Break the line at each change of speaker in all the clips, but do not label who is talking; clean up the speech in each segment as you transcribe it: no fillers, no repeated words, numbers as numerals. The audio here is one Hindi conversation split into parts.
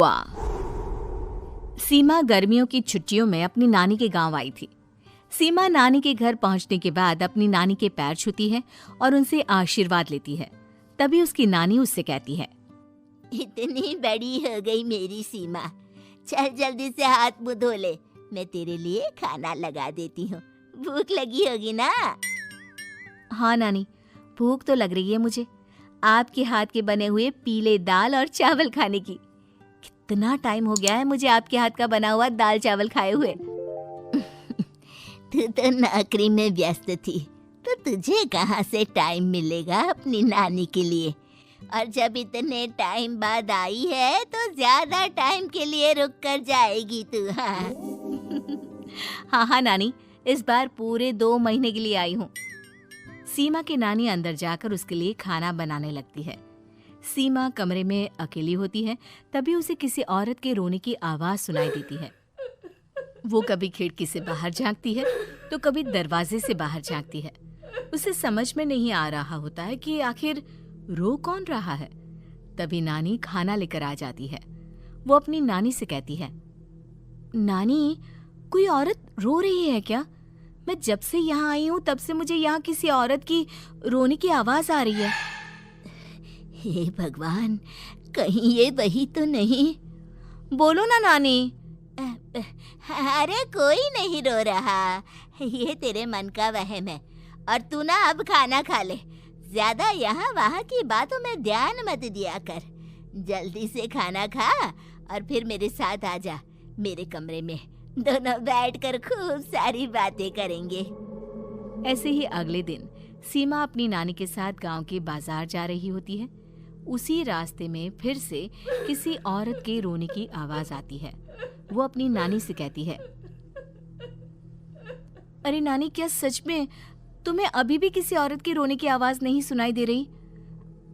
वाह। सीमा गर्मियों की छुट्टियों में अपनी नानी के गांव आई थी। सीमा नानी के घर पहुंचने के बाद अपनी नानी के पैर छूती है और उनसे आशीर्वाद लेती है। तभी उसकी नानी उससे कहती है,
इतनी बड़ी हो गई मेरी सीमा, चल जल्दी से हाथ मुंह धो ले, मैं तेरे लिए खाना लगा देती हूँ। भूख लगी होगी ना?
हाँ नानी, भूख तो लग रही है मुझे, आपके हाथ के बने हुए पीले दाल और चावल खाने की। कितना टाइम हो गया है मुझे आपके हाथ का बना हुआ दाल चावल खाए हुए।
तू तो नौकरी में व्यस्त थी, तो तुझे कहाँ से टाइम मिलेगा अपनी नानी के लिए? और जब इतने टाइम बाद आई है तो ज्यादा टाइम के लिए रुक कर जाएगी तू।
हाँ नानी, इस बार पूरे 2 महीने के लिए आई हूँ। सीमा की नानी अंदर जाकर उसके लिए खाना बनाने लगती है। सीमा कमरे में अकेली होती है, तभी उसे किसी औरत के रोने की आवाज सुनाई देती है। वो कभी खिड़की से बाहर झांकती है तो कभी दरवाजे से बाहर झांकती है। उसे समझ में नहीं आ रहा होता है कि आखिर रो कौन रहा है। तभी नानी खाना लेकर आ जाती है। वो अपनी नानी से कहती है, नानी, कोई औरत रो रही है क्या? मैं जब से यहाँ आई हूँ तब से मुझे यहाँ किसी औरत की रोने की आवाज आ रही है।
हे भगवान, कहीं ये वही तो नहीं?
बोलो ना नानी।
अरे कोई नहीं रो रहा, ये तेरे मन का वहम है। और तू ना अब खाना खा ले, ज्यादा यहाँ वहाँ की बातों में ध्यान मत दिया कर। जल्दी से खाना खा और फिर मेरे साथ आ जा मेरे कमरे में, दोनों बैठकर खूब सारी बातें करेंगे।
ऐसे ही अगले दिन सीमा अपनी नानी के साथ गांव के बाजार जा रही होती है। उसी रास्ते में फिर से किसी औरत के रोने की आवाज आती है। वो अपनी नानी से कहती है, अरे नानी, क्या सच में तुम्हें अभी भी किसी औरत की रोने की आवाज नहीं सुनाई दे रही?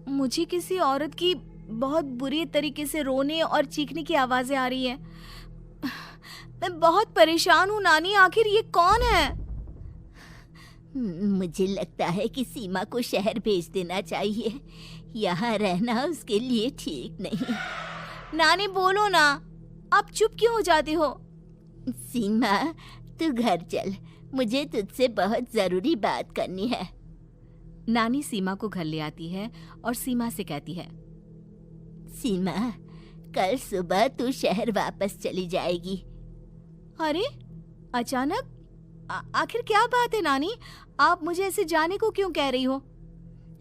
मुझे किसी औरत की बहुत बुरी तरीके से रोने और चीखने की आवाजें आ रही है। मैं बहुत परेशान हूँ नानी, आखिर ये कौन है?
मुझे लगता है कि सीमा को शहर भेज देना चाहिए, यहाँ रहना उसके लिए ठीक नहीं।
नानी बोलो ना, आप चुप क्यों हो जाते हो?
सीमा, तू घर चल, मुझे तुझसे बहुत जरूरी बात करनी है।
नानी सीमा को घर ले आती है और सीमा से कहती है,
सीमा, कल सुबह तू शहर वापस चली जाएगी।
अरे अचानक? आखिर क्या बात है नानी, आप मुझे ऐसे जाने को क्यों कह रही हो?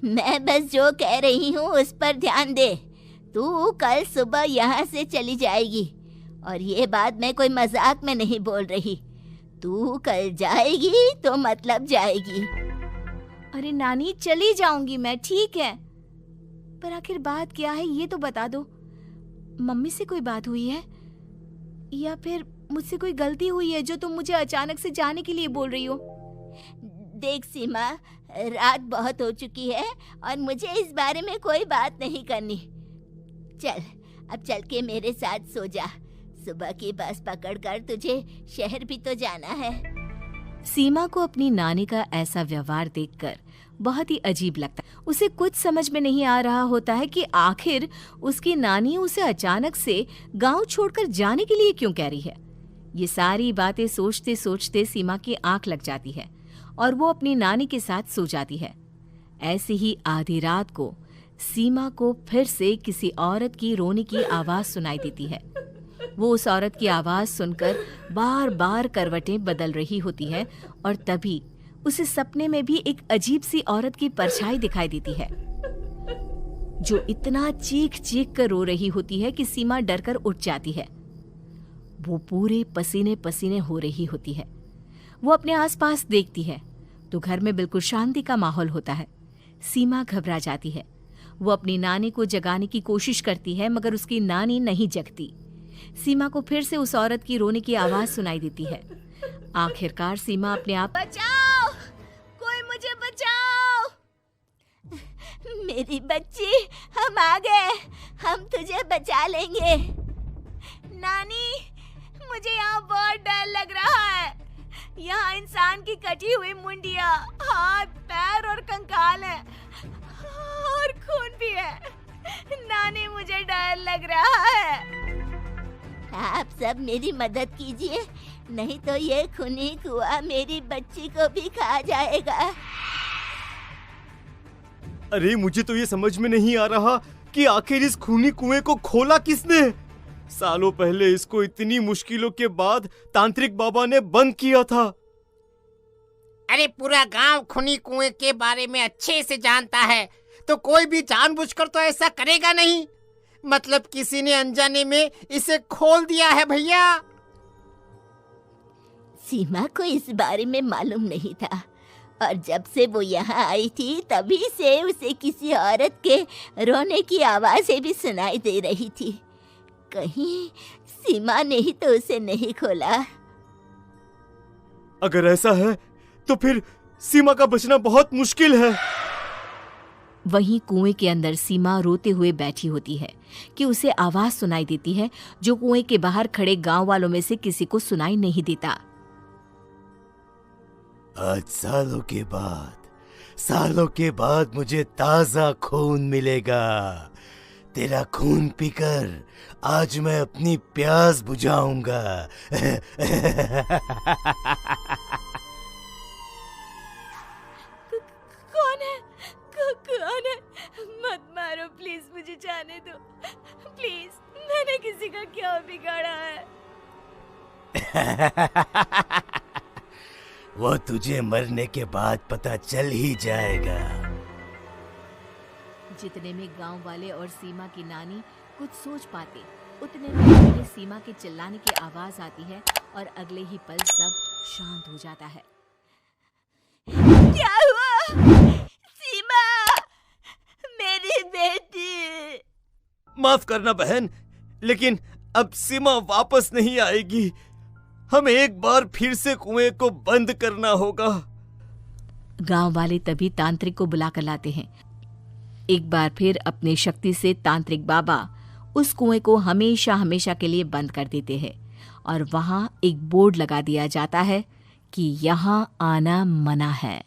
मैं बस जो कह रही हूँ उस पर ध्यान दे। तू कल सुबह यहाँ से चली जाएगी, और ये बात मैं कोई मजाक में नहीं बोल रही। तू कल जाएगी तो मतलब जाएगी।
अरे नानी, चली जाऊंगी मैं, ठीक है, पर आखिर बात क्या है ये तो बता दो। मम्मी से कोई बात हुई है या फिर मुझसे कोई गलती हुई है जो तुम मुझे अचानक से जाने के लिए बोल रही हो?
देख सीमा, रात बहुत हो चुकी है और मुझे इस बारे में कोई बात नहीं करनी। चल, अब चल के मेरे साथ सो जा। सुबह की बस पकड़कर तुझे शहर भी तो जाना है।
सीमा को अपनी नानी का ऐसा व्यवहार देखकर बहुत ही अजीब लगता है। उसे कुछ समझ में नहीं आ रहा होता है कि आखिर उसकी नानी उसे अचानक से गांव छोड़कर जाने के लिए क्यों कह रही है। ये सारी बातें सोचते सोचते सीमा की आंख लग जाती है और वो अपनी नानी के साथ सो जाती है। ऐसी ही आधी रात को सीमा को फिर से किसी औरत की रोने की आवाज सुनाई देती है। वो उस औरत की आवाज सुनकर बार बार करवटें बदल रही होती है और तभी उसे सपने में भी एक अजीब सी औरत की परछाई दिखाई देती है, जो इतना चीख चीख कर रो रही होती है कि सीमा डरकर उठ जाती है। वो पूरे पसीने पसीने हो रही होती है। वो अपने आसपास देखती है तो घर में बिल्कुल शांति का माहौल होता है। सीमा घबरा जाती है। वो अपनी नानी को जगाने की कोशिश करती है मगर उसकी नानी नहीं जगती। सीमा को फिर से उस औरत की रोने की आवाज सुनाई देती है। आखिरकार सीमा अपने आप,
बचाओ, कोई मुझे बचाओ। मेरी बच्ची, हम आ गए, हम तुझे बचा लेंगे।
नानी, मुझे यहाँ बहुत डर लग रहा है। यहाँ इंसान की कटी हुई मुंडिया, हाथ, पैर और कंकाल है और खून भी है। नानी, मुझे डर लग रहा है।
सब मेरी मदद कीजिए, नहीं तो ये खूनी कुआं मेरी बच्ची को भी खा जाएगा।
अरे मुझे तो ये समझ में नहीं आ रहा कि आखिर इस खूनी कुएं को खोला किसने। सालों पहले इसको इतनी मुश्किलों के बाद तांत्रिक बाबा ने बंद किया था।
अरे पूरा गांव खूनी कुएं के बारे में अच्छे से जानता है, तो कोई भी जानबूझकर तो ऐसा करेगा नहीं। मतलब किसी ने अनजाने में इसे खोल दिया है भैया।
सीमा को इस बारे में मालूम नहीं था, और जब से वो यहाँ आई थी तभी से उसे किसी औरत के रोने की आवाज़ें भी सुनाई दे रही थी। कहीं सीमा ने ही तो उसे नहीं खोला।
अगर ऐसा है तो फिर सीमा का बचना बहुत मुश्किल है।
वहीं कुएं के अंदर सीमा रोते हुए बैठी होती है कि उसे आवाज सुनाई देती है जो कुएं के बाहर खड़े गांव वालों में से किसी को सुनाई नहीं देता।
आज सालों के बाद मुझे ताजा खून मिलेगा। तेरा खून पीकर आज मैं अपनी प्यास बुझाऊंगा।
कौन है? मत मारो प्लीज, मुझे जाने दो प्लीज। मैंने किसी का क्या बिगाड़ा है?
वो तुझे मरने के बाद पता चल ही जाएगा।
जितने में गांव वाले और सीमा की नानी कुछ सोच पाते, उतने में पहले सीमा के चिल्लाने की आवाज आती है और अगले ही पल सब शांत हो जाता है।
क्या हुआ? सीमा, मेरी बेटी।
माफ करना बहन, लेकिन अब सीमा वापस नहीं आएगी। हमें एक बार फिर से कुएं को बंद करना होगा।
गांव वाले तभी तांत्रिक को बुला कर लाते हैं। एक बार फिर अपनी शक्ति से तांत्रिक बाबा उस कुएं को हमेशा हमेशा के लिए बंद कर देते हैं और वहां एक बोर्ड लगा दिया जाता है कि यहाँ आना मना है।